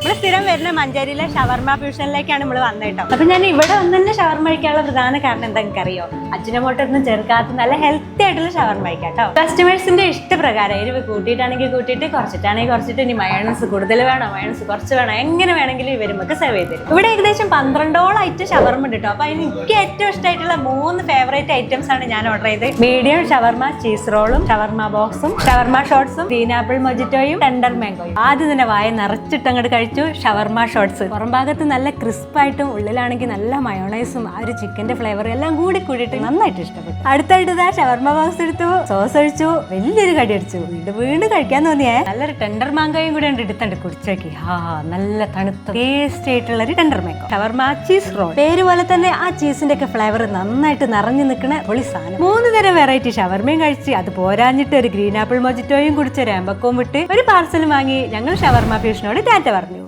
ഇവിടെ സ്ഥിരം വരുന്ന മഞ്ചേരിയിലെ ഷവർമ ഫ്യൂഷനിലേക്കാണ് നമ്മൾ വന്നിട്ടോ. അപ്പൊ ഞാൻ ഇവിടെ ഒന്ന് തന്നെ ഷവർമ കഴിക്കാനുള്ള പ്രധാന കാരണം എന്താ എനിക്കറിയോ, അജിനോമോട്ടൊന്നും ചേർക്കാത്ത നല്ല ഹെൽത്തി ആയിട്ടുള്ള ഷവർമ കഴിക്കാട്ടോ. കസ്റ്റമേഴ്സിന്റെ ഇഷ്ടപ്രകാരം എരിവ് കൂട്ടിയിട്ടാണെങ്കിൽ കൂട്ടിയിട്ട്, കുറച്ചിട്ടാണെങ്കിൽ കുറച്ചിട്ട്, ഇനി മയോണൈസ് കൂടുതൽ വേണം, മയോണൈസ് കുറച്ച് വേണം, എങ്ങനെ വേണമെങ്കിലും ഇവർ നമുക്ക് സെർവ് ചെയ്ത് തരും. ഇവിടെ ഏകദേശം 12ഓളം ഐറ്റം ഷവർമ ഉണ്ട് കേട്ടോ. അപ്പൊ എനിക്ക് ഏറ്റവും ഇഷ്ടമായിട്ടുള്ള 3 ഫേവറേറ്റ് ഐറ്റംസ് ആണ് ഞാൻ ഓർഡർ ചെയ്തത്. മീഡിയം ഷവർമ ചീസ് റോളും, ഷവർമ ബോക്സും, ഷവർമ ഷോർട്സും, ഗ്രീൻ ആപ്പിൾ മൊജിറ്റോയും, ടെൻഡർ മാംഗോയും. ആദ്യം തന്നെ വായ നിറച്ചിട്ട് അങ്ങോട്ട് കഴിച്ചു ഷവർമ ഷോർട്സ്. പുറം ഭാഗത്ത് നല്ല ക്രിസ്പായിട്ടും ഉള്ളിലാണെങ്കിൽ നല്ല മയോണൈസും ആ ഒരു ചിക്കന്റെ ഫ്ലേവർ എല്ലാം കൂടിയിട്ട് നന്നായിട്ട് ഇഷ്ടപ്പെട്ടു. അടുത്തായിട്ട് ഷവർമ ബോക്സ് എടുത്തു, സോസ് ഒഴിച്ചു, വലിയൊരു കടി അടിച്ചു. വീണ്ടും കഴിക്കാൻ തോന്നിയേ. നല്ലൊരു ടെൻഡർ മാംഗോയും കൂടി എടുത്തണ്ട് കുടിച്ചോക്കി. നല്ല തണുത്ത ടേസ്റ്റ് ആയിട്ടുള്ള ഒരു ടെൻഡർ മാംഗോ. ഷവർമ ചീസ് റോൾ, പേര് പോലെ തന്നെ ആ ചീസിന്റെ ഒക്കെ ഫ്ലേവർ നന്നായിട്ട് നിറഞ്ഞു നിൽക്കുന്ന പൊളി സാധനം. 3 തരം വെറൈറ്റി ഷവർമയും കഴിച്ച്, അത് പോരാഞ്ഞിട്ട് ഒരു ഗ്രീൻ ആപ്പിൾ മൊജിറ്റോയും കുടിച്ച്, ഒരു ആമ്പക്കവും വിട്ട് ഒരു പാർസൽ വാങ്ങി ഞങ്ങൾ ഷവർമ ഫ്യൂഷനോട് ടാറ്റ പറഞ്ഞു.